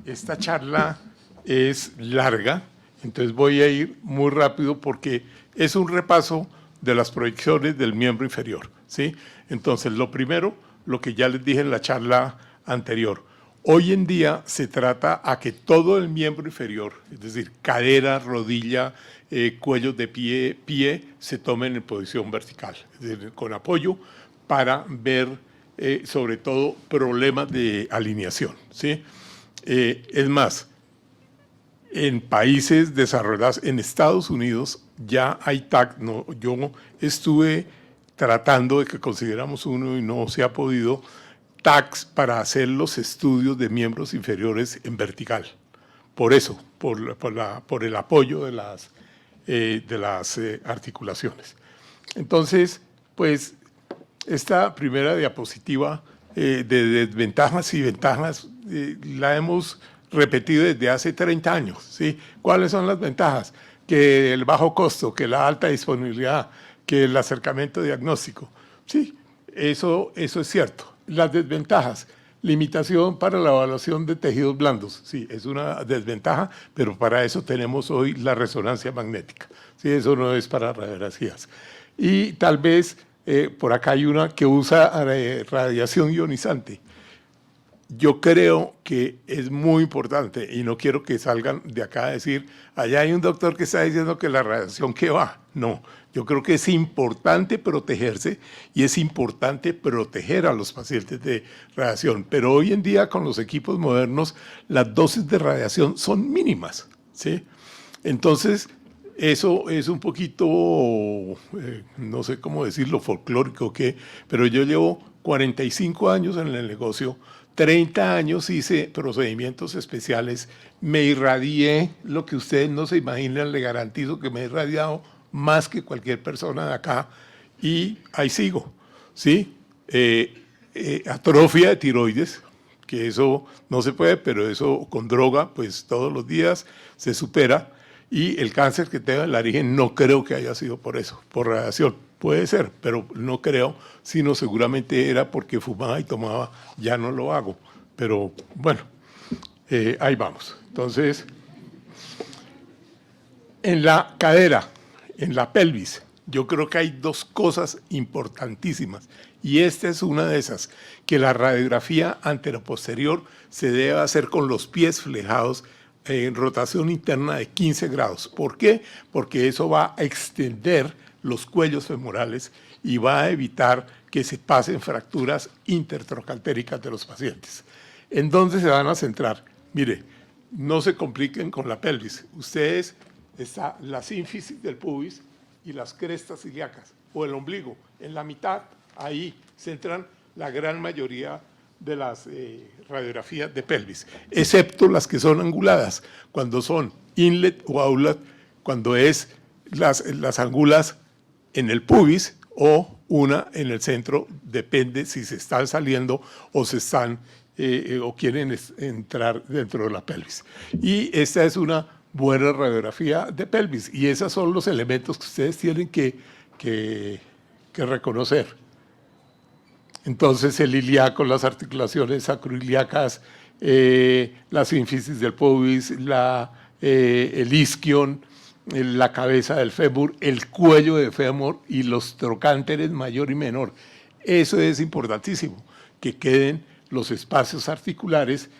esta charla es larga, entonces voy a ir muy rápido porque es un repaso de las proyecciones del miembro inferior, ¿sí? Entonces, lo primero, lo que ya les dije en la charla anterior, hoy en día se trata a que todo el miembro inferior, es decir, cadera, rodilla, cuello de pie, se tomen en posición vertical, es decir, con apoyo para ver sobre todo problemas de alineación, ¿sí? Es más, en países desarrollados, en Estados Unidos ya hay TAC, no, yo estuve tratando de que consiguiéramos uno y no se ha podido, TACs para hacer los estudios de miembros inferiores en vertical. Por eso, por el apoyo de las articulaciones. Entonces, pues, esta primera diapositiva de desventajas y ventajas la hemos repetido desde hace 30 años, ¿sí? ¿Cuáles son las ventajas? Que el bajo costo, que la alta disponibilidad, que el acercamiento diagnóstico. Sí, eso es cierto. Las desventajas, limitación para la evaluación de tejidos blandos. Sí, es una desventaja, pero para eso tenemos hoy la resonancia magnética. Sí, eso no es para radiografías. Y tal vez por acá hay una que usa radiación ionizante. Yo creo que es muy importante y no quiero que salgan de acá a decir, allá hay un doctor que está diciendo que la radiación que va. No, yo creo que es importante protegerse y es importante proteger a los pacientes de radiación. Pero hoy en día con los equipos modernos las dosis de radiación son mínimas, ¿sí? Entonces, eso es un poquito, no sé cómo decirlo, folclórico, ¿qué? Pero yo llevo 45 años en el negocio, 30 años hice procedimientos especiales, me irradié, lo que ustedes no se imaginan, le garantizo que me he irradiado más que cualquier persona de acá y ahí sigo, ¿sí? Atrofia de tiroides, que eso no se puede, pero eso con droga, pues todos los días se supera. Y el cáncer que tenga en la laringe no creo que haya sido por eso, por radiación. Puede ser, pero no creo, sino seguramente era porque fumaba y tomaba, ya no lo hago. Pero bueno, ahí vamos. Entonces, en la cadera, en la pelvis, yo creo que hay dos cosas importantísimas. Y esta es una de esas, que la radiografía anteroposterior se debe hacer con los pies flejados en rotación interna de 15 grados. ¿Por qué? Porque eso va a extender los cuellos femorales y va a evitar que se pasen fracturas intertrocantéricas de los pacientes. ¿En dónde se van a centrar? Mire, no se compliquen con la pelvis. Ustedes, está la sínfisis del pubis y las crestas ilíacas, o el ombligo. En la mitad, ahí centran la gran mayoría de las radiografías de pelvis, excepto las que son anguladas, cuando son inlet o outlet, cuando es las angulas en el pubis o una en el centro, depende si se están saliendo o se están o quieren entrar dentro de la pelvis. Y esta es una buena radiografía de pelvis y esos son los elementos que ustedes tienen que reconocer. Entonces el ilíaco, las articulaciones sacroiliacas, la sínfisis del pubis, el isquion, la cabeza del fémur, el cuello del fémur y los trocánteres mayor y menor. Eso es importantísimo, que queden los espacios articulares,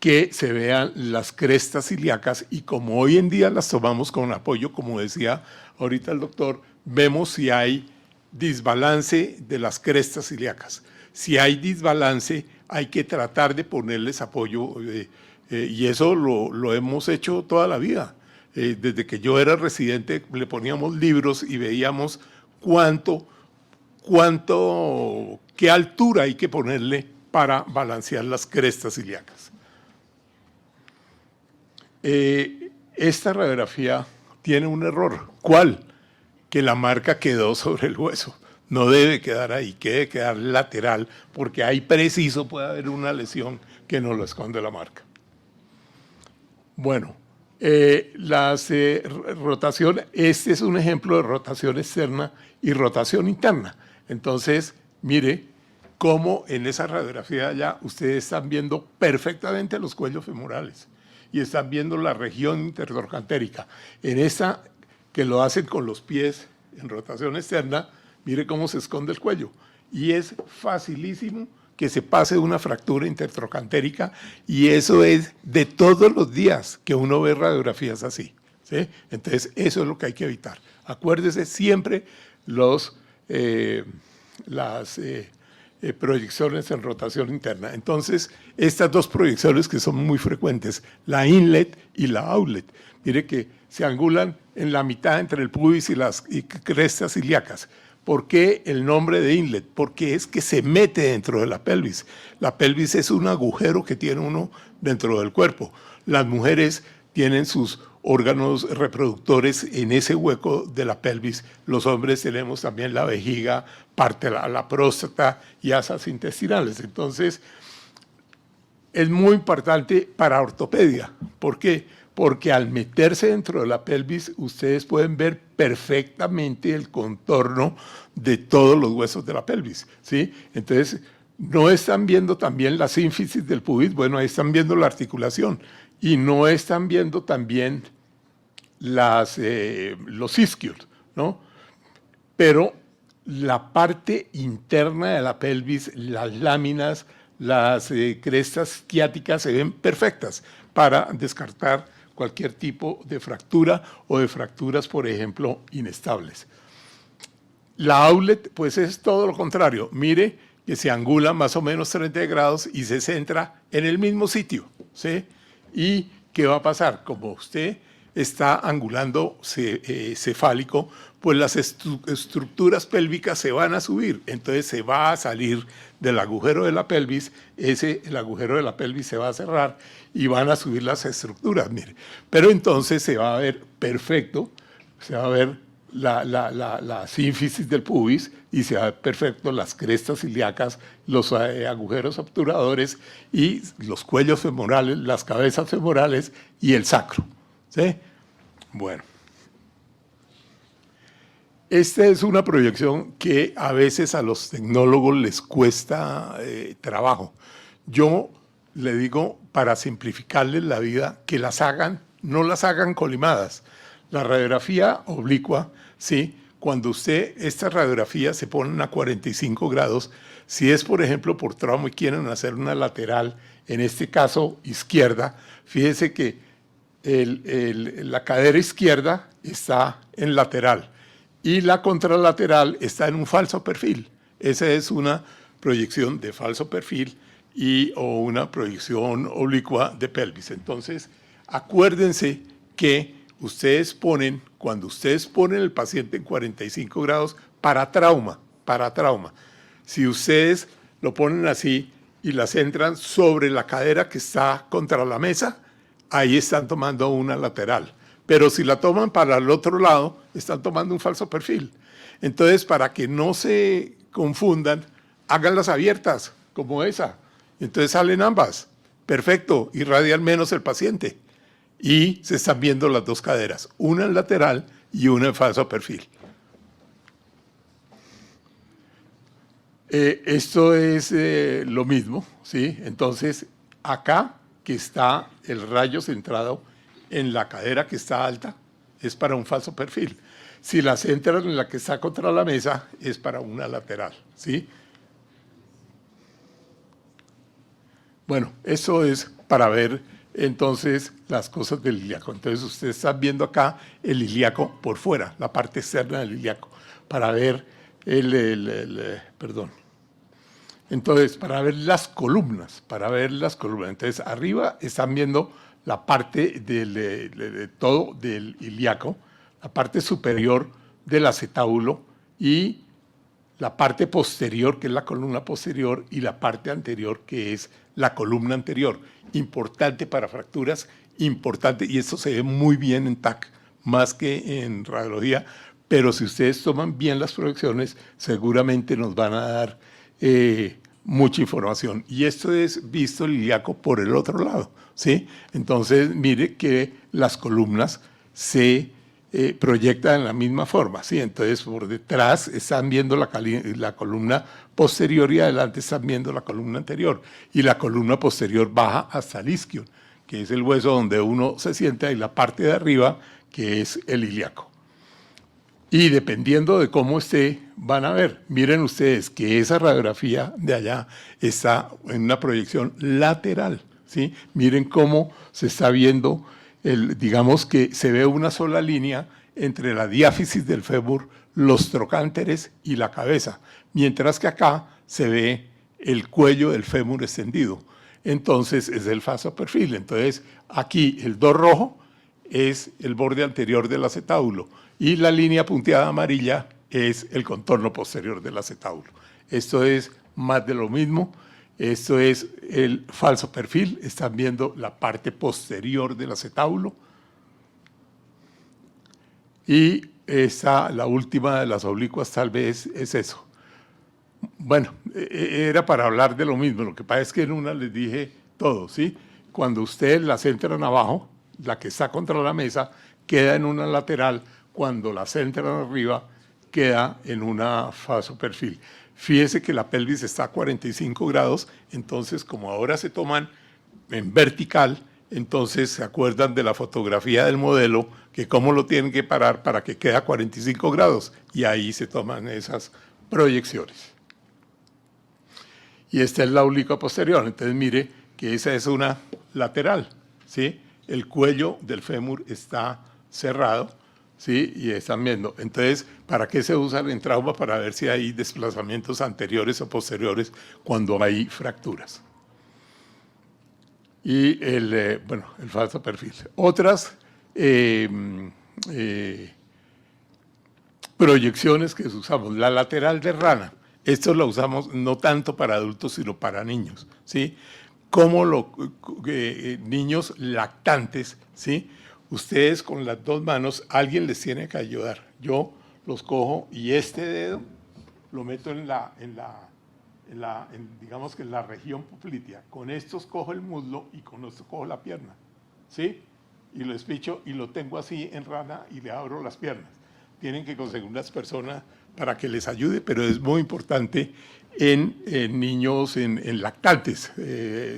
que se vean las crestas ilíacas y como hoy en día las tomamos con apoyo, como decía ahorita el doctor, vemos si hay desbalance de las crestas ilíacas. Si hay desbalance, hay que tratar de ponerles apoyo y eso lo hemos hecho toda la vida. Desde que yo era residente le poníamos libros y veíamos qué altura hay que ponerle para balancear las crestas ilíacas. Esta radiografía tiene un error. ¿Cuál? Que la marca quedó sobre el hueso. No debe quedar ahí, debe quedar lateral, porque ahí preciso puede haber una lesión que no lo esconde la marca. Bueno, las rotaciones, este es un ejemplo de rotación externa y rotación interna. Entonces, mire, cómo en esa radiografía ya ustedes están viendo perfectamente los cuellos femorales y están viendo la región intertrocantérica. En esta que lo hacen con los pies en rotación externa, mire cómo se esconde el cuello. Y es facilísimo que se pase una fractura intertrocantérica, y eso es de todos los días que uno ve radiografías así, ¿sí? Entonces, eso es lo que hay que evitar. Acuérdese siempre las proyecciones en rotación interna. Entonces, estas dos proyecciones que son muy frecuentes, la inlet y la outlet, mire que se angulan en la mitad entre el pubis y las crestas ilíacas. ¿Por qué el nombre de inlet? Porque es que se mete dentro de la pelvis. La pelvis es un agujero que tiene uno dentro del cuerpo. Las mujeres tienen sus órganos reproductores en ese hueco de la pelvis. Los hombres tenemos también la vejiga, parte de la próstata y asas intestinales. Entonces, es muy importante para ortopedia. ¿Por qué? Porque al meterse dentro de la pelvis, ustedes pueden ver perfectamente el contorno de todos los huesos de la pelvis, ¿sí? Entonces, no están viendo también la sínfisis del pubis, bueno, ahí están viendo la articulación, y no están viendo también los isquios, ¿no? Pero la parte interna de la pelvis, las láminas, las crestas ciáticas se ven perfectas para descartar cualquier tipo de fractura o de fracturas, por ejemplo, inestables. La outlet, pues es todo lo contrario. Mire que se angula más o menos 30 grados y se centra en el mismo sitio, ¿sí? ¿Y qué va a pasar? Como usted está angulando cefálico, pues las estructuras pélvicas se van a subir, entonces se va a salir del agujero de la pelvis, el agujero de la pelvis se va a cerrar y van a subir las estructuras, mire. Pero entonces se va a ver perfecto, se va a ver la sínfisis del pubis y se va a ver perfecto las crestas ilíacas, los agujeros obturadores y los cuellos femorales, las cabezas femorales y el sacro, ¿sí? Bueno. Esta es una proyección que a veces a los tecnólogos les cuesta trabajo. Yo le digo, para simplificarles la vida, que las hagan, no las hagan colimadas. La radiografía oblicua, ¿sí? Cuando estas radiografías se ponen a 45 grados, si es, por ejemplo, por trauma y quieren hacer una lateral, en este caso izquierda, fíjese que la cadera izquierda está en lateral y la contralateral está en un falso perfil. Esa es una proyección de falso perfil o una proyección oblicua de pelvis. Entonces, acuérdense que cuando ustedes ponen el paciente en 45 grados para trauma, si ustedes lo ponen así y la centran sobre la cadera que está contra la mesa, ahí están tomando una lateral. Pero si la toman para el otro lado, están tomando un falso perfil. Entonces, para que no se confundan, háganlas abiertas, como esa. Entonces salen ambas. Perfecto, irradian menos el paciente. Y se están viendo las dos caderas, una en lateral y una en falso perfil. Esto es lo mismo, ¿sí? Entonces, acá que está el rayo centrado en la cadera que está alta, es para un falso perfil. Si la centran en la que está contra la mesa, es para una lateral, ¿sí? Bueno, eso es para ver entonces las cosas del ilíaco. Entonces, ustedes están viendo acá el ilíaco por fuera, la parte externa del ilíaco, para ver perdón. Entonces, para ver las columnas, Entonces, arriba están viendo la parte de todo del ilíaco, la parte superior del acetábulo y la parte posterior, que es la columna posterior, y la parte anterior, que es la columna anterior. Importante para fracturas, importante, y esto se ve muy bien en TAC, más que en radiología, pero si ustedes toman bien las proyecciones, seguramente nos van a dar mucha información. Y esto es visto el ilíaco por el otro lado, ¿sí? Entonces, mire que las columnas se proyecta en la misma forma, ¿sí? Entonces, por detrás están viendo la columna posterior y adelante están viendo la columna anterior. Y la columna posterior baja hasta el isquio, que es el hueso donde uno se sienta, y la parte de arriba, que es el ilíaco. Y dependiendo de cómo esté, van a ver, miren ustedes que esa radiografía de allá está en una proyección lateral, ¿sí? Miren cómo se está viendo, digamos que se ve una sola línea entre la diáfisis del fémur, los trocánteres y la cabeza, mientras que acá se ve el cuello del fémur extendido. Entonces es el falso perfil. Entonces aquí el 2 rojo es el borde anterior del acetábulo y la línea punteada amarilla es el contorno posterior del acetábulo. Esto es más de lo mismo. Esto es el falso perfil. Están viendo la parte posterior del acetábulo. Y la última de las oblicuas tal vez es eso. Bueno, era para hablar de lo mismo. Lo que pasa es que en una les dije todo, ¿sí? Cuando ustedes la centran abajo, la que está contra la mesa queda en una lateral. Cuando la centran arriba, queda en una falso perfil. Fíjese que la pelvis está a 45 grados, entonces como ahora se toman en vertical, entonces se acuerdan de la fotografía del modelo, que cómo lo tienen que parar para que quede a 45 grados, y ahí se toman esas proyecciones. Y esta es la oblicuo posterior, entonces mire que esa es una lateral, ¿sí? El cuello del fémur está cerrado, ¿sí? Y están viendo. Entonces, ¿para qué se usa en trauma? Para ver si hay desplazamientos anteriores o posteriores cuando hay fracturas. Y el falso perfil. Otras proyecciones que usamos, la lateral de rana. Esto lo usamos no tanto para adultos, sino para niños, ¿sí? Como niños lactantes, ¿sí? Ustedes con las dos manos, alguien les tiene que ayudar. Yo los cojo y este dedo lo meto digamos que en la región poplitea. Con estos cojo el muslo y con estos cojo la pierna, ¿sí? Y lo espicho y lo tengo así en rana y le abro las piernas. Tienen que conseguir unas personas para que les ayude, pero es muy importante en niños, en lactantes,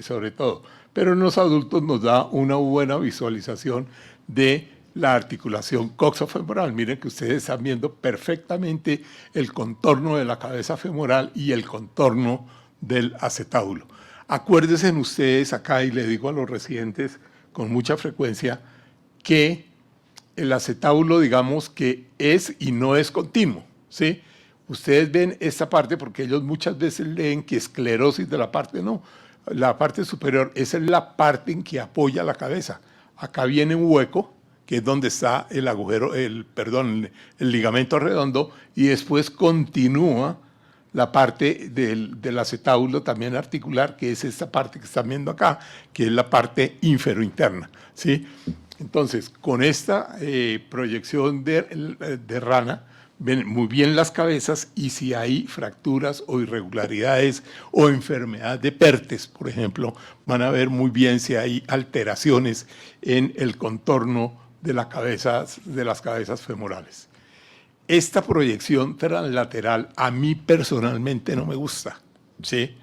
sobre todo. Pero en los adultos nos da una buena visualización de la articulación coxofemoral. Miren que ustedes están viendo perfectamente el contorno de la cabeza femoral y el contorno del acetábulo. Acuérdense ustedes acá, y le digo a los residentes con mucha frecuencia, que el acetábulo, digamos que es y no es continuo, ¿sí? Ustedes ven esta parte porque ellos muchas veces leen que esclerosis de la parte, no. La parte superior, esa es la parte en que apoya la cabeza. Acá viene un hueco, que es donde está el agujero, el ligamento redondo, y después continúa la parte del acetábulo también articular, que es esta parte que están viendo acá, que es la parte inferointerna, ¿sí? Entonces, con esta proyección de rana, ven muy bien las cabezas, y si hay fracturas o irregularidades o enfermedad de Pertes, por ejemplo, van a ver muy bien si hay alteraciones en el contorno de las cabezas femorales. Esta proyección translateral a mí personalmente no me gusta, ¿sí?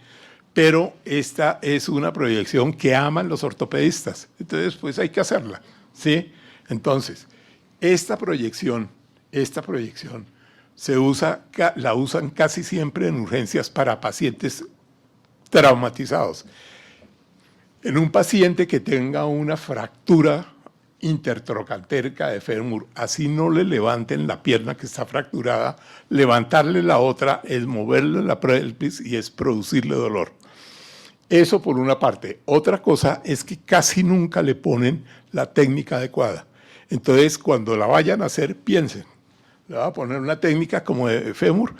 Pero esta es una proyección que aman los ortopedistas, entonces pues hay que hacerla, ¿sí? Entonces, esta proyección la usan casi siempre en urgencias para pacientes traumatizados. En un paciente que tenga una fractura intertrocantérica de fémur, así no le levanten la pierna que está fracturada, levantarle la otra es moverle la pelvis y es producirle dolor. Eso por una parte. Otra cosa es que casi nunca le ponen la técnica adecuada. Entonces, cuando la vayan a hacer, piensen, le voy a poner una técnica como de fémur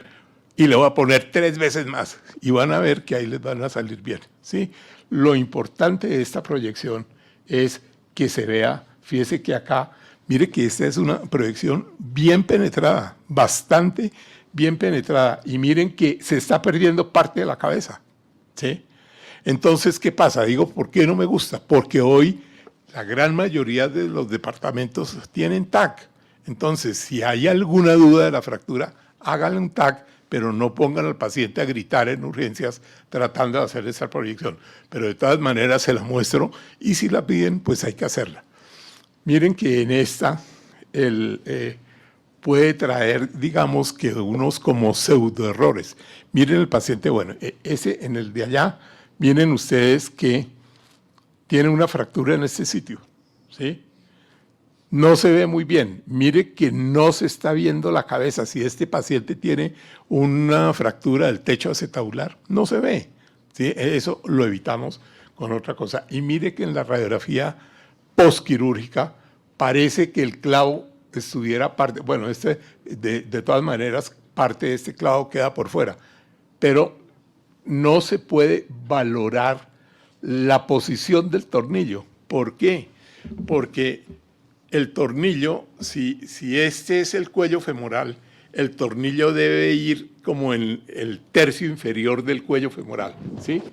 y le voy a poner 3 veces más y van a ver que ahí les van a salir bien, ¿sí? Lo importante de esta proyección es que se vea, fíjese que acá, mire que esta es una proyección bien penetrada, bastante bien penetrada, y miren que se está perdiendo parte de la cabeza, ¿sí? Entonces, ¿qué pasa? Digo, ¿por qué no me gusta? Porque hoy la gran mayoría de los departamentos tienen TAC. Entonces, si hay alguna duda de la fractura, háganle un TAC, pero no pongan al paciente a gritar en urgencias tratando de hacer esa proyección. Pero de todas maneras se la muestro y si la piden, pues hay que hacerla. Miren que en esta puede traer, digamos, que unos como pseudoerrores. Miren el paciente, bueno, ese en el de allá, miren ustedes que tiene una fractura en este sitio, ¿sí? No se ve muy bien. Mire que no se está viendo la cabeza. Si este paciente tiene una fractura del techo acetabular, no se ve, ¿sí? Eso lo evitamos con otra cosa. Y mire que en la radiografía postquirúrgica parece que el clavo estuviera parte, bueno, de todas maneras, parte de este clavo queda por fuera, pero no se puede valorar la posición del tornillo. ¿Por qué? Porque el tornillo, si este es el cuello femoral, el tornillo debe ir como en el tercio inferior del cuello femoral, ¿sí?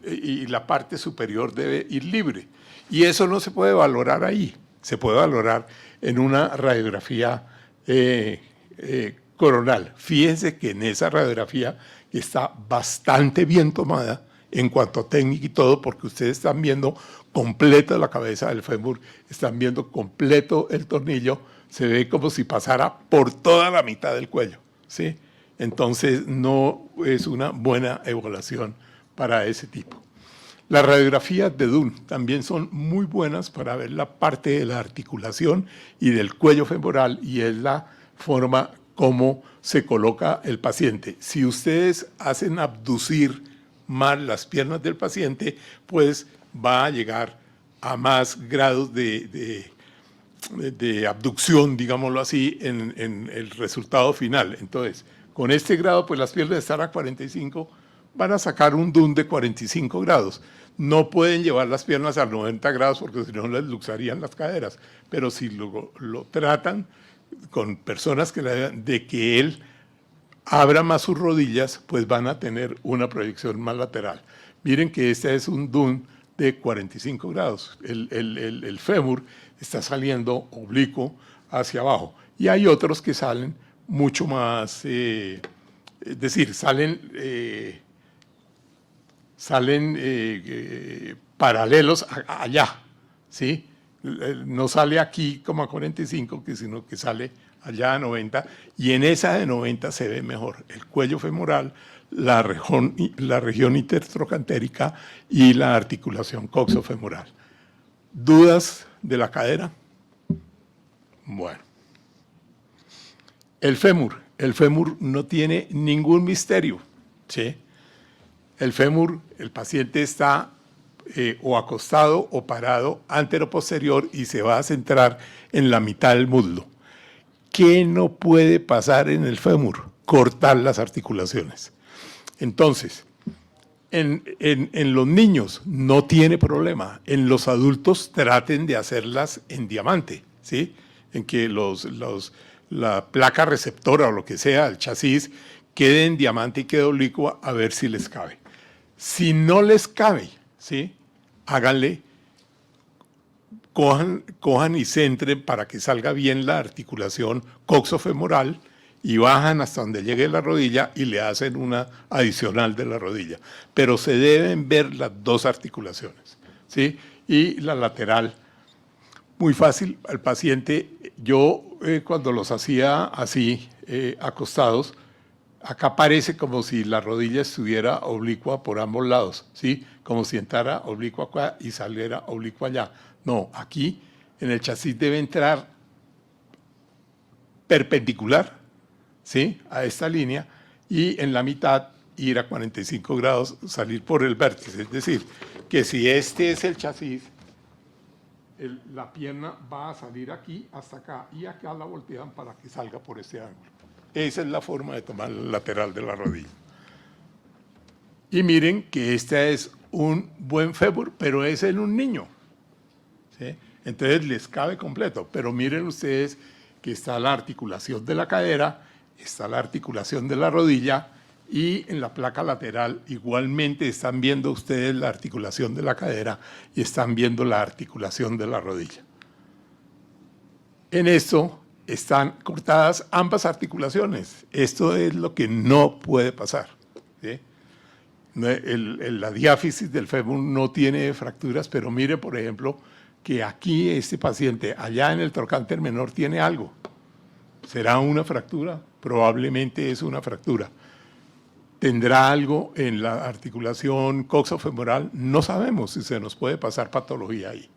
Y la parte superior debe ir libre. Y eso no se puede valorar ahí, se puede valorar en una radiografía coronal. Fíjense que en esa radiografía está bastante bien tomada en cuanto a técnica y todo, porque ustedes están viendo completa la cabeza del fémur, están viendo completo el tornillo, se ve como si pasara por toda la mitad del cuello, ¿sí? Entonces no es una buena evaluación para ese tipo. Las radiografías de Dunn también son muy buenas para ver la parte de la articulación y del cuello femoral, y es la forma como se coloca el paciente. Si ustedes hacen abducir mal las piernas del paciente, pues va a llegar a más grados de abducción, digámoslo así, en el resultado final. Entonces, con este grado, pues las piernas están a 45, van a sacar un Dunn de 45 grados. No pueden llevar las piernas a 90 grados porque si no les luxarían las caderas, pero si lo tratan con personas de que él abra más sus rodillas, pues van a tener una proyección más lateral. Miren que este es un Dunn de 45 grados. El fémur está saliendo oblicuo hacia abajo. Y hay otros que salen mucho más, es decir, salen paralelos allá, ¿sí? No sale aquí como a 45, sino que sale allá a 90, y en esa de 90 se ve mejor el cuello femoral, la región intertrocantérica y la articulación coxofemoral. ¿Dudas de la cadera? Bueno. El fémur no tiene ningún misterio, ¿sí? El fémur, el paciente está o acostado o parado antero-posterior y se va a centrar en la mitad del muslo. ¿Qué no puede pasar en el fémur? Cortar las articulaciones. Entonces, en los niños no tiene problema. En los adultos traten de hacerlas en diamante, ¿sí? En que la placa receptora o lo que sea, el chasis, quede en diamante y quede oblicua, a ver si les cabe. Si no les cabe, ¿sí? Háganle, cojan y centren para que salga bien la articulación coxofemoral y bajan hasta donde llegue la rodilla y le hacen una adicional de la rodilla. Pero se deben ver las dos articulaciones, ¿sí? Y la lateral, muy fácil al paciente. Yo cuando los hacía así, acostados, acá parece como si la rodilla estuviera oblicua por ambos lados, ¿sí? Como si entrara oblicua acá y saliera oblicua allá. No, aquí en el chasis debe entrar perpendicular, ¿sí? A esta línea, y en la mitad ir a 45 grados, salir por el vértice. Es decir, que si este es el chasis, la pierna va a salir aquí hasta acá, y acá la voltean para que salga por este ángulo. Esa es la forma de tomar el lateral de la rodilla. Y miren que este es un buen fémur, pero es en un niño, ¿sí? Entonces les cabe completo, pero miren ustedes que está la articulación de la cadera, está la articulación de la rodilla, y en la placa lateral igualmente están viendo ustedes la articulación de la cadera y están viendo la articulación de la rodilla. En esto están cortadas ambas articulaciones. Esto es lo que no puede pasar, ¿sí? La diáfisis del fémur no tiene fracturas, pero mire, por ejemplo, que aquí este paciente, allá en el trocánter menor, tiene algo. ¿Será una fractura? Probablemente es una fractura. ¿Tendrá algo en la articulación coxofemoral? No sabemos si se nos puede pasar patología ahí.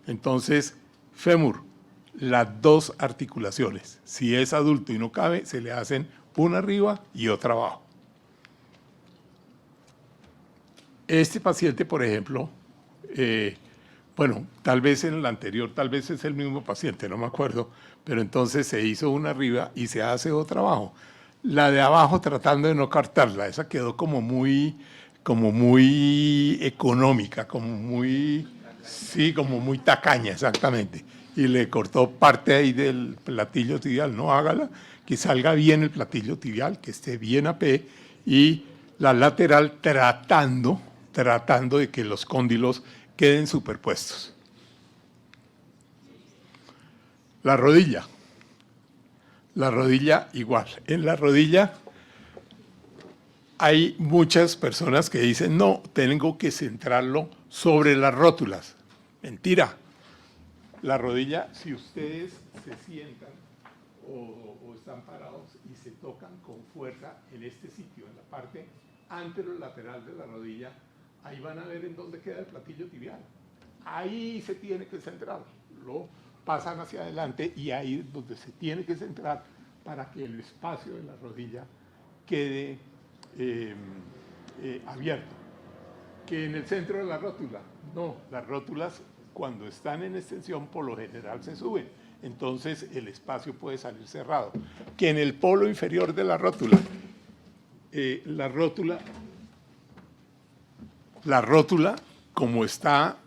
Entonces, fémur, las dos articulaciones. Si es adulto y no cabe, se le hacen una arriba y otra abajo. Este paciente, por ejemplo, bueno, tal vez en el anterior, tal vez es el mismo paciente, no me acuerdo, pero entonces se hizo una arriba y se hace otra abajo. La de abajo tratando de no cortarla, esa quedó como muy económica, sí, como muy tacaña, exactamente. Y le cortó parte ahí del platillo tibial. No, hágala, que salga bien el platillo tibial, que esté bien AP, y la lateral tratando de que los cóndilos queden superpuestos. La rodilla igual. En la rodilla hay muchas personas que dicen, no, tengo que centrarlo sobre las rótulas. Mentira. La rodilla, si ustedes se sientan o están parados y se tocan con fuerza en este sitio, en la parte anterolateral de la rodilla, ahí van a ver en dónde queda el platillo tibial. Ahí se tiene que centrar. Lo pasan hacia adelante y ahí es donde se tiene que centrar para que el espacio de la rodilla quede abierto. Que en el centro de la rótula, no, las rótulas cuando están en extensión por lo general se suben, entonces el espacio puede salir cerrado. Que en el polo inferior de la rótula, la rótula como está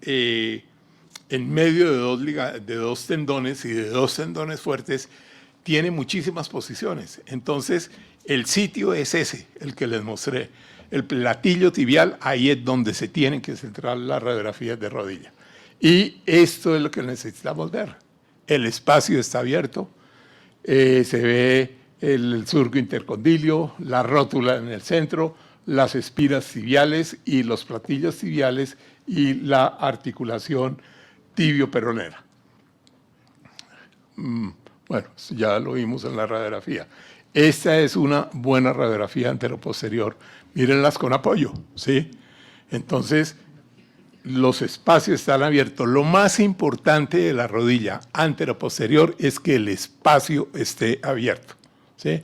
en medio de dos tendones y de dos tendones fuertes, tiene muchísimas posiciones. Entonces, el sitio es ese, el que les mostré. El platillo tibial, ahí es donde se tienen que centrar las radiografías de rodilla. Y esto es lo que necesitamos ver. El espacio está abierto, se ve el surco intercondilio, la rótula en el centro, las espiras tibiales y los platillos tibiales y la articulación tibio-peronera. Bueno, ya lo vimos en la radiografía. Esta es una buena radiografía anteroposterior. Mírenlas con apoyo, ¿sí? Entonces, los espacios están abiertos. Lo más importante de la rodilla anteroposterior es que el espacio esté abierto, ¿sí?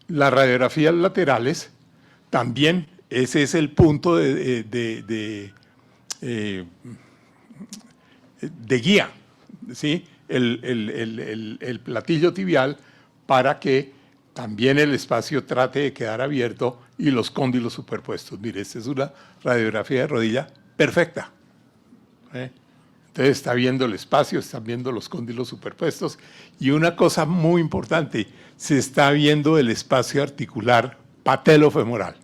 Las radiografías laterales, también ese es el punto de guía, ¿sí? El platillo tibial para que también el espacio trate de quedar abierto y los cóndilos superpuestos. Mire, esta es una radiografía de rodilla perfecta. Entonces está viendo el espacio, están viendo los cóndilos superpuestos y una cosa muy importante, se está viendo el espacio articular patelofemoral,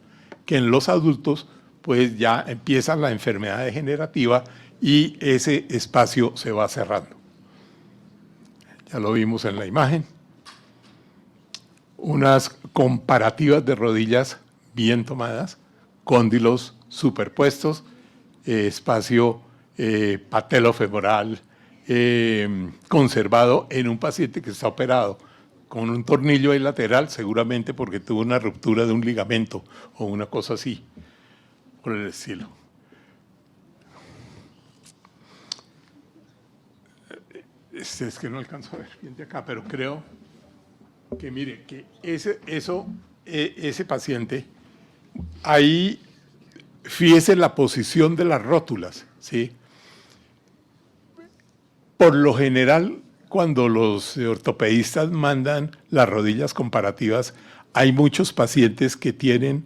que en los adultos pues ya empieza la enfermedad degenerativa y ese espacio se va cerrando. Ya lo vimos en la imagen. Unas comparativas de rodillas bien tomadas, cóndilos superpuestos, espacio patelofemoral conservado en un paciente que está operado con un tornillo ahí lateral, seguramente porque tuvo una ruptura de un ligamento o una cosa así, por el estilo. Es que no alcanzo a ver bien de acá, pero creo que mire, que ese paciente, ahí fíjese la posición de las rótulas, ¿sí? Por lo general, cuando los ortopedistas mandan las rodillas comparativas, hay muchos pacientes que tienen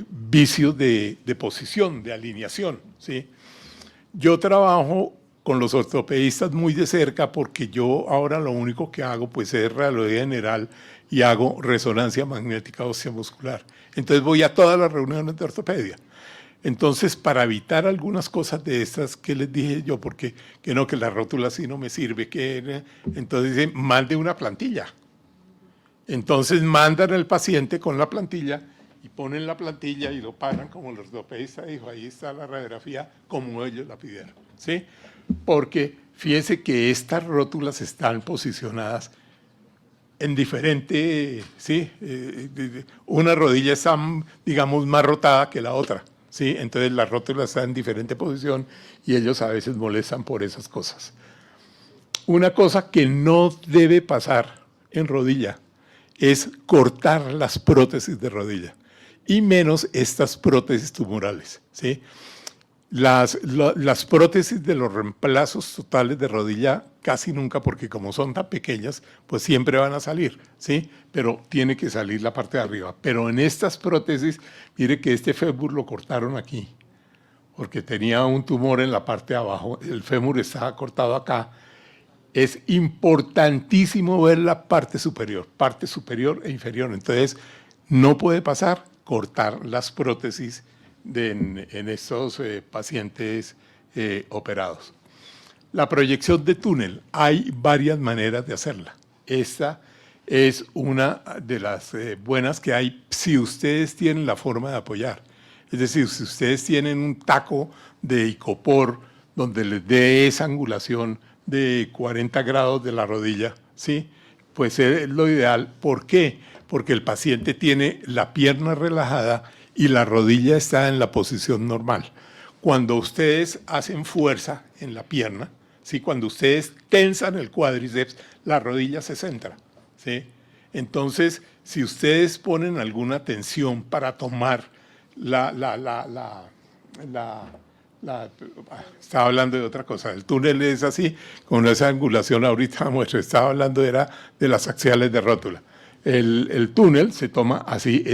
vicios de posición, de alineación, ¿sí? Yo trabajo con los ortopedistas muy de cerca porque yo ahora lo único que hago pues es radiología general y hago resonancia magnética ósea muscular. Entonces voy a todas las reuniones de ortopedia. Entonces, para evitar algunas cosas de estas que les dije yo, porque que no, que la rótula así no me sirve, entonces dicen, mande una plantilla. Entonces mandan al paciente con la plantilla y ponen la plantilla y lo paran como el ortopedista dijo, ahí está la radiografía como ellos la pidieron, ¿sí? Porque fíjense que estas rótulas están posicionadas en diferente, ¿sí? Una rodilla está, digamos, más rotada que la otra, ¿sí? Entonces la rótula está en diferente posición y ellos a veces molestan por esas cosas. Una cosa que no debe pasar en rodilla es cortar las prótesis de rodilla, y menos estas prótesis tumorales, ¿sí? Las prótesis de los reemplazos totales de rodilla casi nunca, porque como son tan pequeñas, pues siempre van a salir, ¿sí? Pero tiene que salir la parte de arriba. Pero en estas prótesis, mire que este fémur lo cortaron aquí, porque tenía un tumor en la parte de abajo, el fémur estaba cortado acá. Es importantísimo ver la parte superior e inferior. Entonces, no puede pasar cortar las prótesis en estos pacientes operados. La proyección de túnel, hay varias maneras de hacerla. Esta es una de las buenas que hay si ustedes tienen la forma de apoyar. Es decir, si ustedes tienen un taco de icopor donde les dé esa angulación de 40 grados de la rodilla, ¿sí? Pues es lo ideal. ¿Por qué? Porque el paciente tiene la pierna relajada y la rodilla está en la posición normal. Cuando ustedes hacen fuerza en la pierna, ¿sí? Cuando ustedes tensan el cuádriceps, la rodilla se centra, ¿sí? Entonces, si ustedes ponen alguna tensión para tomar estaba hablando de otra cosa, el túnel es así, con esa angulación ahorita muestra, estaba hablando era de las axiales de rótula. El túnel se toma así,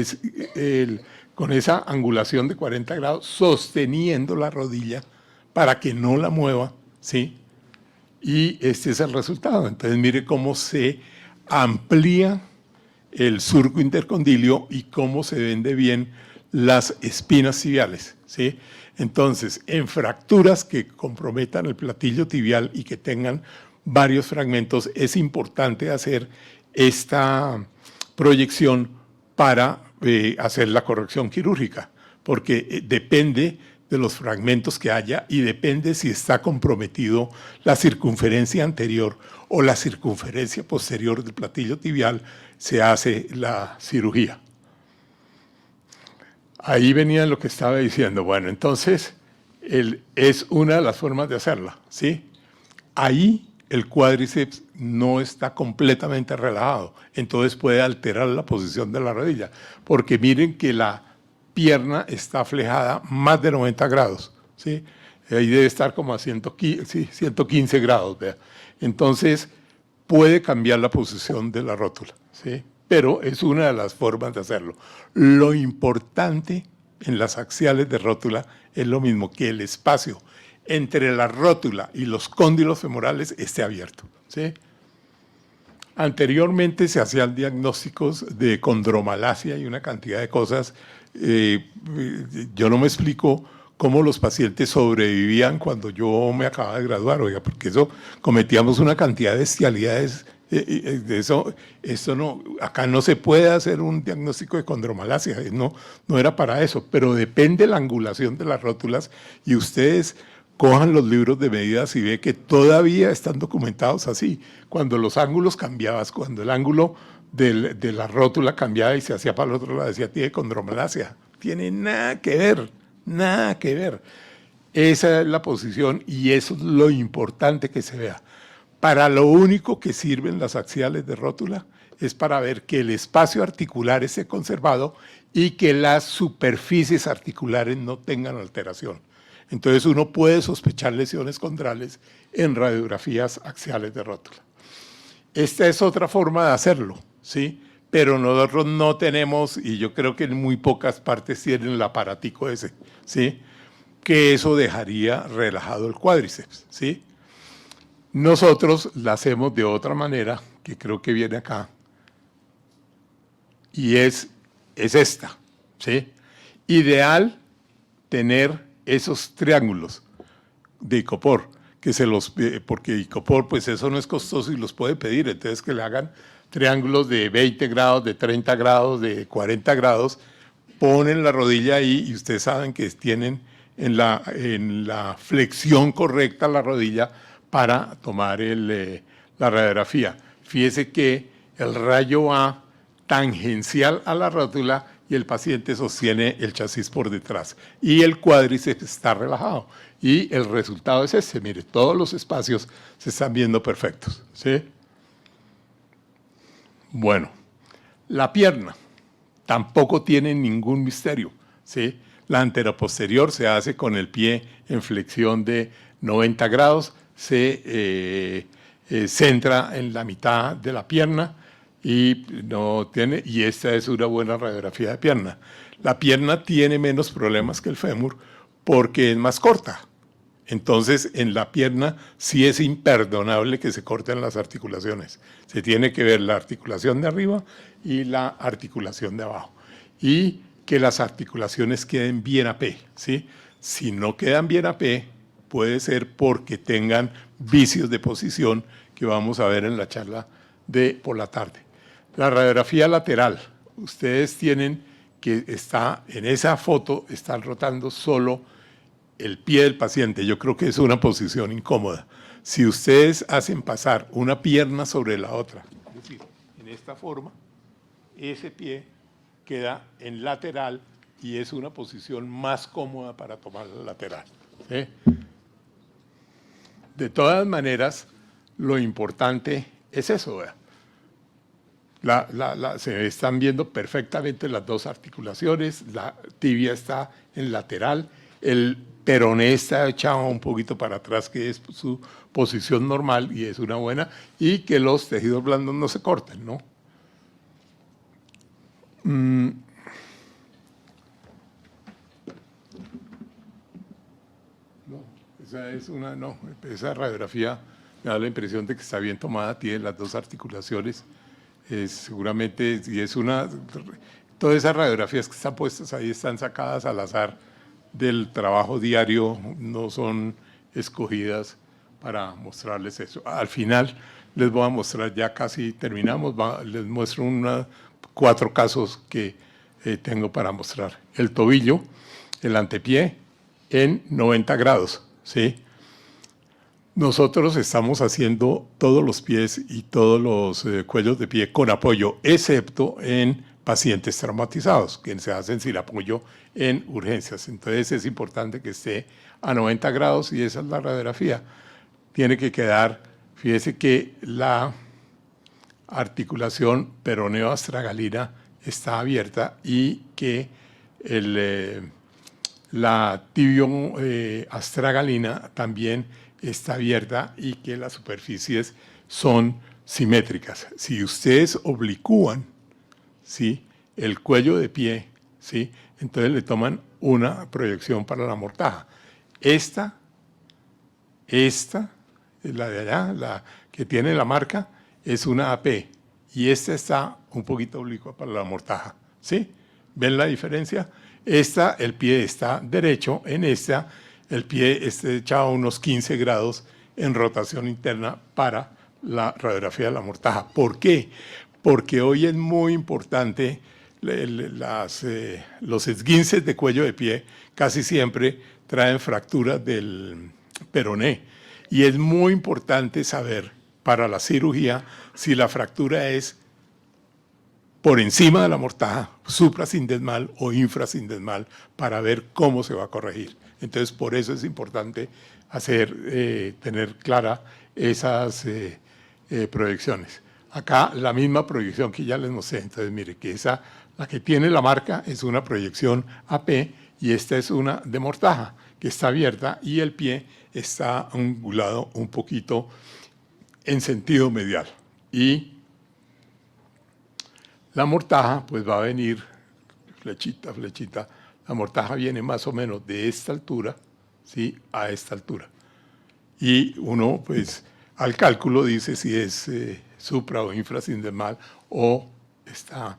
con esa angulación de 40 grados, sosteniendo la rodilla para que no la mueva, ¿sí? Y este es el resultado. Entonces mire cómo se amplía el surco intercondilio y cómo se ven de bien las espinas tibiales, ¿sí? Entonces, en fracturas que comprometan el platillo tibial y que tengan varios fragmentos, es importante hacer esta proyección para hacer la corrección quirúrgica, porque depende de los fragmentos que haya y depende si está comprometido la circunferencia anterior o la circunferencia posterior del platillo tibial, se hace la cirugía. Ahí venía lo que estaba diciendo. Bueno, entonces, es una de las formas de hacerla, ¿sí? Ahí el cuádriceps no está completamente relajado, entonces puede alterar la posición de la rodilla, porque miren que la pierna está flejada más de 90 grados, ¿sí? Ahí debe estar como a 115 grados, ¿vea? Entonces, puede cambiar la posición de la rótula, ¿sí? Pero es una de las formas de hacerlo. Lo importante en las axiales de rótula es lo mismo, que el espacio entre la rótula y los cóndilos femorales esté abierto, ¿sí? Anteriormente se hacían diagnósticos de condromalacia y una cantidad de cosas. Yo no me explico cómo los pacientes sobrevivían cuando yo me acababa de graduar, oiga, porque eso cometíamos una cantidad de bestialidades. De eso no, acá no se puede hacer un diagnóstico de condromalacia, no era para eso, pero depende la angulación de las rótulas y ustedes cojan los libros de medidas y ve que todavía están documentados así, cuando los ángulos cambiaban, cuando el ángulo de la rótula cambiaba y se hacía para el otro lado, decía, tiene condromalacia, tiene nada que ver, nada que ver. Esa es la posición y eso es lo importante que se vea. Para lo único que sirven las axiales de rótula es para ver que el espacio articular esté conservado y que las superficies articulares no tengan alteración. Entonces uno puede sospechar lesiones condrales en radiografías axiales de rótula. Esta es otra forma de hacerlo, ¿sí? Pero nosotros no tenemos, y yo creo que en muy pocas partes tienen el aparatico ese, ¿sí? Que eso dejaría relajado el cuádriceps, ¿sí? Nosotros la hacemos de otra manera, que creo que viene acá, y es esta, ¿sí? Ideal mantener esos triángulos de icopor, porque icopor pues eso no es costoso y los puede pedir, entonces que le hagan triángulos de 20 grados, de 30 grados, de 40 grados, ponen la rodilla ahí y ustedes saben que tienen en la flexión correcta la rodilla para tomar la radiografía. Fíjese que el rayo va tangencial a la rótula y el paciente sostiene el chasis por detrás y el cuádriceps está relajado y el resultado es ese. Mire, todos los espacios se están viendo perfectos, ¿sí? Bueno, la pierna tampoco tiene ningún misterio, ¿sí? La anteroposterior se hace con el pie en flexión de 90 grados, se centra en la mitad de la pierna y esta es una buena radiografía de pierna. La pierna tiene menos problemas que el fémur porque es más corta. Entonces, en la pierna sí es imperdonable que se corten las articulaciones. Se tiene que ver la articulación de arriba y la articulación de abajo. Y que las articulaciones queden bien a P, ¿sí? Si no quedan bien a P, puede ser porque tengan vicios de posición que vamos a ver en la charla de por la tarde. La radiografía lateral, ustedes tienen que en esa foto están rotando solo el pie del paciente. Yo creo que es una posición incómoda. Si ustedes hacen pasar una pierna sobre la otra, es decir, en esta forma, ese pie queda en lateral y es una posición más cómoda para tomar la lateral, ¿sí? De todas maneras, lo importante es eso, ¿verdad? Se están viendo perfectamente las dos articulaciones, la tibia está en lateral, el peroné está echado un poquito para atrás, que es su posición normal y es una buena, y que los tejidos blandos no se corten, ¿no? Esa radiografía me da la impresión de que está bien tomada, tiene las dos articulaciones, seguramente, y todas esas radiografías que están puestas ahí están sacadas al azar del trabajo diario, no son escogidas para mostrarles eso. Al final les voy a mostrar, ya casi terminamos, les muestro 4 casos que tengo para mostrar. El tobillo, el antepié en 90 grados, ¿sí? Nosotros estamos haciendo todos los pies y todos los cuellos de pie con apoyo, excepto en pacientes traumatizados, que se hacen sin apoyo en urgencias. Entonces es importante que esté a 90 grados y esa es la radiografía. Tiene que quedar, fíjese que la articulación peroneo-astragalina está abierta y que la tibio-astragalina también está abierta y que las superficies son simétricas. Si ustedes oblicúan, ¿sí?, el cuello de pie, ¿sí?, entonces le toman una proyección para la mortaja. Esta, la de allá, la que tiene la marca, es una AP y esta está un poquito oblicua para la mortaja, ¿sí? ¿Ven la diferencia? El pie está derecho, en esta el pie está echado a unos 15 grados en rotación interna para la radiografía de la mortaja. ¿Por qué? Porque hoy es muy importante, los esguinces de cuello de pie casi siempre traen fracturas del peroné y es muy importante saber para la cirugía si la fractura es por encima de la mortaja, suprasindesmal o infrasindesmal, para ver cómo se va a corregir. Entonces, por eso es importante tener clara esas proyecciones. Acá la misma proyección que ya les mostré. Entonces, mire, que la que tiene la marca es una proyección AP y esta es una de mortaja, que está abierta y el pie está angulado un poquito en sentido medial. Y la mortaja pues va a venir flechita, flechita. La mortaja viene más o menos de esta altura, ¿sí?, a esta altura. Y uno pues al cálculo dice si es supra o infrasindesmal o está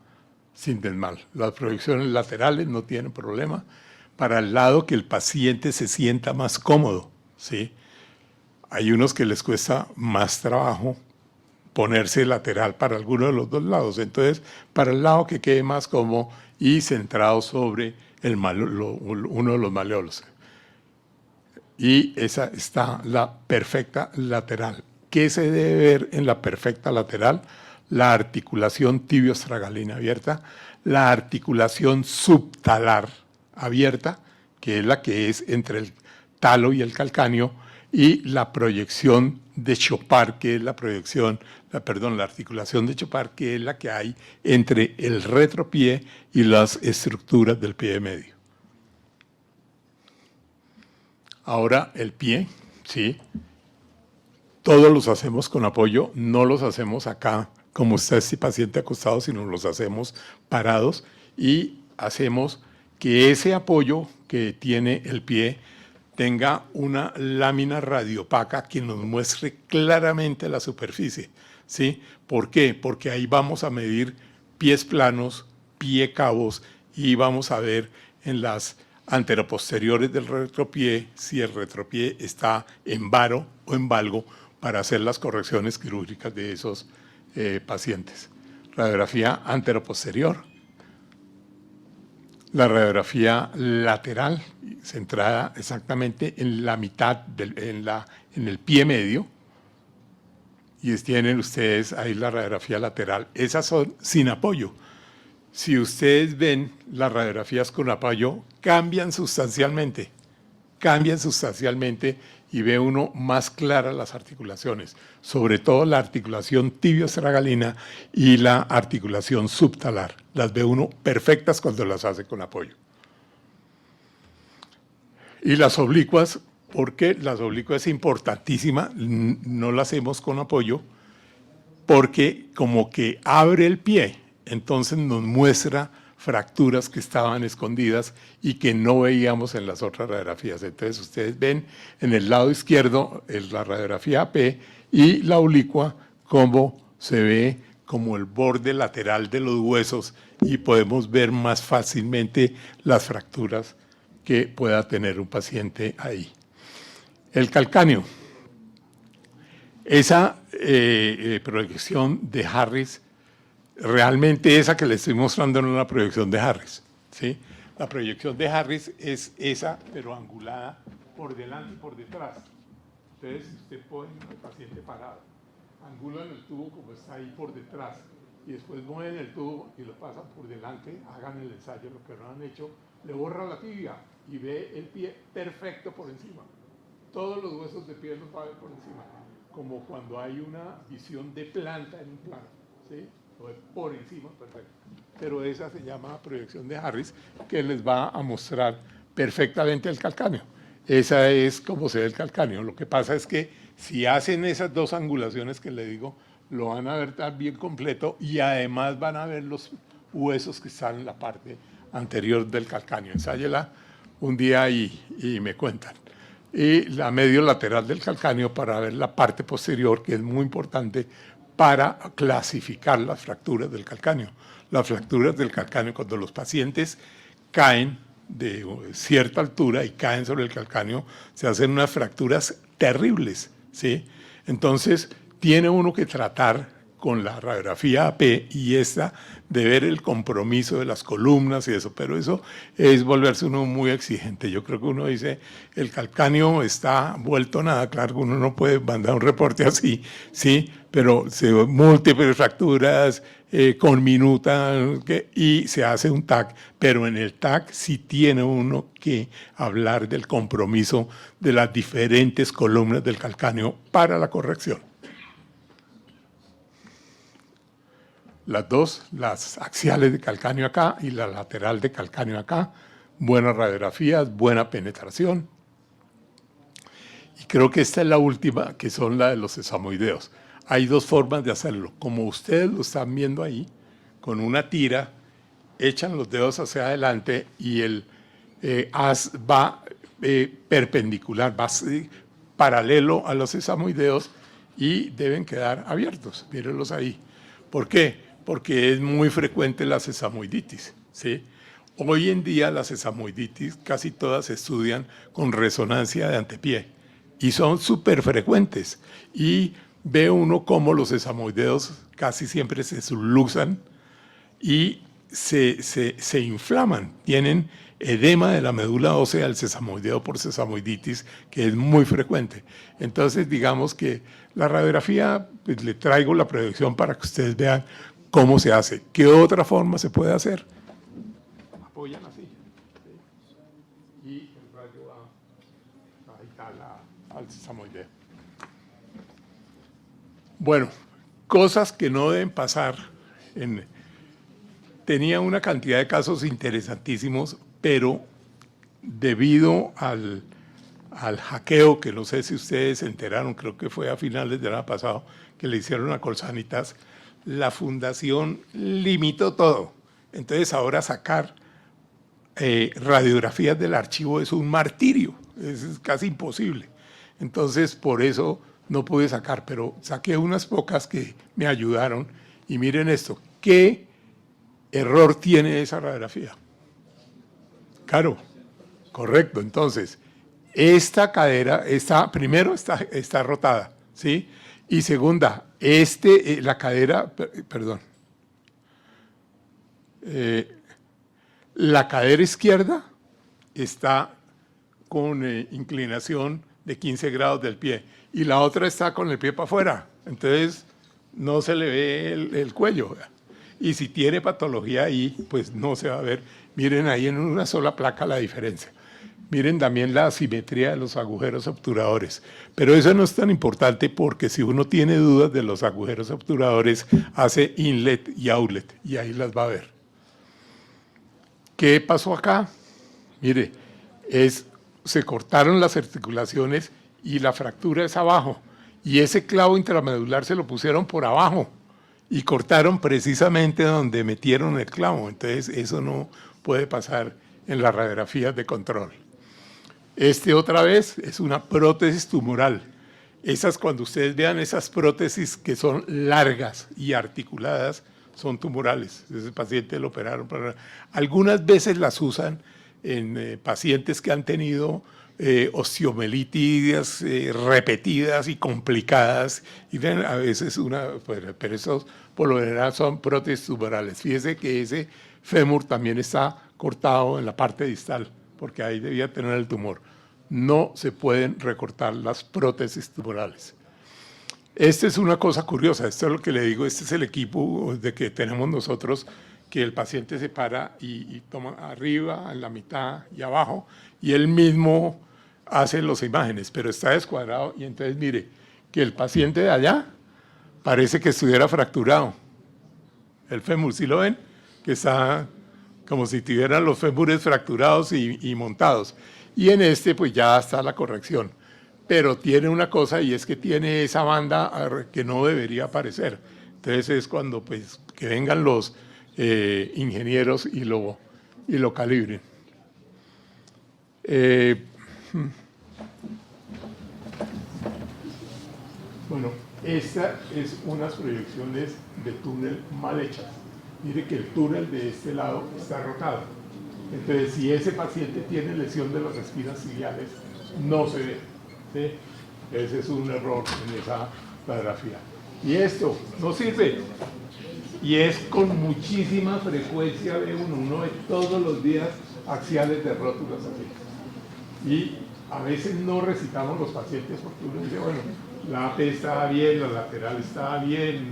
sindesmal. Las proyecciones laterales no tienen problema. para el lado que el paciente se sienta más cómodo, ¿sí? Hay unos que les cuesta más trabajo ponerse lateral para alguno de los dos lados. Entonces, para el lado que quede más cómodo y centrado sobre uno de los maleolos. Y esa está la perfecta lateral. ¿Qué se debe ver en la perfecta lateral? La articulación tibio-estragalina abierta, la articulación subtalar abierta, que es la que es entre el talo y el calcáneo, y la proyección de Chopard, que es la articulación de Chopard, que es la que hay entre el retropié y las estructuras del pie medio. Ahora el pie, ¿sí? Todos los hacemos con apoyo, no los hacemos acá como está este paciente acostado, sino los hacemos parados y hacemos que ese apoyo que tiene el pie tenga una lámina radiopaca que nos muestre claramente la superficie, ¿sí? ¿Por qué? Porque ahí vamos a medir pies planos, pie cabos y vamos a ver en las anteroposteriores del retropié si el retropié está en varo o en valgo para hacer las correcciones quirúrgicas de esos pacientes. Radiografía anteroposterior. La radiografía lateral, centrada exactamente en la mitad, en el pie medio, y tienen ustedes ahí la radiografía lateral. Esas son sin apoyo. Si ustedes ven las radiografías con apoyo, cambian sustancialmente y ve uno más claras las articulaciones, sobre todo la articulación tibio-estragalina y la articulación subtalar. Las ve uno perfectas cuando las hace con apoyo. Y las oblicuas, porque las oblicuas es importantísima, no las hacemos con apoyo, porque como que abre el pie, entonces nos muestra fracturas que estaban escondidas y que no veíamos en las otras radiografías. Entonces ustedes ven en el lado izquierdo la radiografía AP y la oblicua como se ve como el borde lateral de los huesos y podemos ver más fácilmente las fracturas que pueda tener un paciente ahí. El calcáneo. Esa proyección de Harris, realmente esa que les estoy mostrando no es una proyección de Harris, ¿sí? La proyección de Harris es esa, pero angulada por delante y por detrás. Entonces, usted pone al paciente parado, angulan el tubo como está ahí por detrás, y después mueven el tubo y lo pasan por delante, hagan el ensayo, lo que no han hecho, le borra la tibia y ve el pie perfecto por encima. Todos los huesos de pie los va a ver por encima, como cuando hay una visión de planta en un plano, ¿sí? Por encima, perfecto. Pero esa se llama proyección de Harris, que les va a mostrar perfectamente el calcáneo. Esa es como se ve el calcáneo. Lo que pasa es que si hacen esas dos angulaciones que le digo, lo van a ver también completo y además van a ver los huesos que están en la parte anterior del calcáneo. Ensáyela un día y me cuentan. Y la medio lateral del calcáneo para ver la parte posterior, que es muy importante para clasificar las fracturas del calcáneo. Las fracturas del calcáneo, cuando los pacientes caen de cierta altura y caen sobre el calcáneo, se hacen unas fracturas terribles, ¿sí? Entonces, tiene uno que tratar con la radiografía AP y esta de ver el compromiso de las columnas y eso, pero eso es volverse uno muy exigente. Yo creo que uno dice, el calcáneo está vuelto nada, claro, uno no puede mandar un reporte así, ¿sí? Pero múltiples fracturas con minuta y se hace un TAC, pero en el TAC sí tiene uno que hablar del compromiso de las diferentes columnas del calcáneo para la corrección. Las dos, las axiales de calcáneo acá y la lateral de calcáneo acá, buenas radiografías, buena penetración. Y creo que esta es la última, que son la de los sesamoideos. Hay dos formas de hacerlo. Como ustedes lo están viendo ahí, con una tira, echan los dedos hacia adelante y el haz va perpendicular, va paralelo a los sesamoideos y deben quedar abiertos. Mírenlos ahí. ¿Por qué? Porque es muy frecuente la sesamoiditis, ¿sí? Hoy en día las sesamoiditis casi todas se estudian con resonancia de antepié y son súper frecuentes. Y ve uno cómo los sesamoideos casi siempre se subluxan y se inflaman, tienen edema de la médula ósea del sesamoideo por sesamoiditis, que es muy frecuente. Entonces, digamos que la radiografía, pues, le traigo la proyección para que ustedes vean cómo se hace. ¿Qué otra forma se puede hacer? Apoyan así, ¿sí? Y el rayo va ahí está al sesamoideo. Bueno, cosas que no deben pasar. Tenía una cantidad de casos interesantísimos, pero debido al hackeo, que no sé si ustedes se enteraron, creo que fue a finales del año pasado, que le hicieron a Colsanitas, la fundación limitó todo. Entonces ahora sacar radiografías del archivo es un martirio, es casi imposible. Entonces por eso no pude sacar, pero saqué unas pocas que me ayudaron. Y miren esto, ¿qué error tiene esa radiografía? Claro, correcto. Entonces, esta cadera primero está rotada, ¿sí? Y segunda, la cadera, perdón, la cadera izquierda está con inclinación de 15 grados del pie y la otra está con el pie para afuera. Entonces, no se le ve el cuello. Y si tiene patología ahí, pues no se va a ver. Miren ahí en una sola placa la diferencia. Miren también la asimetría de los agujeros obturadores. Pero eso no es tan importante porque si uno tiene dudas de los agujeros obturadores, hace inlet y outlet y ahí las va a ver. ¿Qué pasó acá? Mire, se cortaron las articulaciones y la fractura es abajo. Y ese clavo intramedular se lo pusieron por abajo y cortaron precisamente donde metieron el clavo. Entonces eso no puede pasar en las radiografías de control. Otra vez es una prótesis tumoral. Cuando ustedes vean esas prótesis que son largas y articuladas, son tumorales. Ese paciente lo operaron. Algunas veces las usan en pacientes que han tenido osteomelitis repetidas y complicadas, y ven, a veces pero esos por lo general son prótesis tumorales. Fíjese que ese fémur también está cortado en la parte distal, porque ahí debía tener el tumor. No se pueden recortar las prótesis tumorales. Esta es una cosa curiosa, esto es lo que le digo, este es el equipo de que tenemos nosotros, que el paciente se para y toma arriba, en la mitad y abajo, y él mismo hace las imágenes, pero está descuadrado, y entonces mire, que el paciente de allá parece que estuviera fracturado. El fémur, ¿sí lo ven? Que está como si tuvieran los fémures fracturados y montados. Y en pues ya está la corrección. Pero tiene una cosa, y es que tiene esa banda que no debería aparecer. Entonces es cuando pues que vengan los ingenieros y lo calibren. Bueno, esta es unas proyecciones de túnel mal hechas. Mire que el túnel de este lado está rotado. Entonces, si ese paciente tiene lesión de las espinas ciliares, no se ve, ¿sí? Ese es un error en esa radiografía. Y esto no sirve. Y es con muchísima frecuencia ve uno ve todos los días axiales de rótulas así. Y a veces no recitamos los pacientes porque uno dice, bueno, la AP estaba bien, la lateral estaba bien,